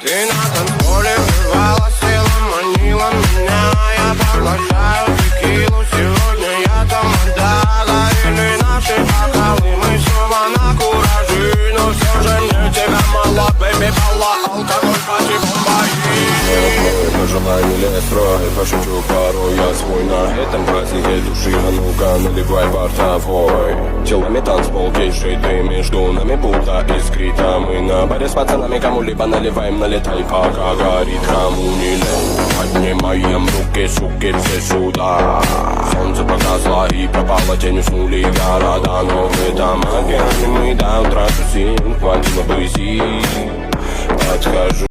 Ты на танцполе вырвала, села, манила меня. Я поглощаю текилу, сегодня я тамада. Горели наши бокалы, мы снова на куражи. Но все же мне тебя мало, бэби, балла, алкоголь, пати, бомбаи. На желание лес строй, пошучу порой я свой на этом празднике души. А ну-ка наливай портовой. Телами танцпол, кейшей, ты между нами будто искрит. А мы на баре с пацанами кому-либо наливаем, налетай, пока горит, кому не лень. Поднимаем руки, суки, все сюда. Солнце погасло и пропало, тень уснули города. Но в этом океане мы до утра тусим, хватило бы сил. Подхожу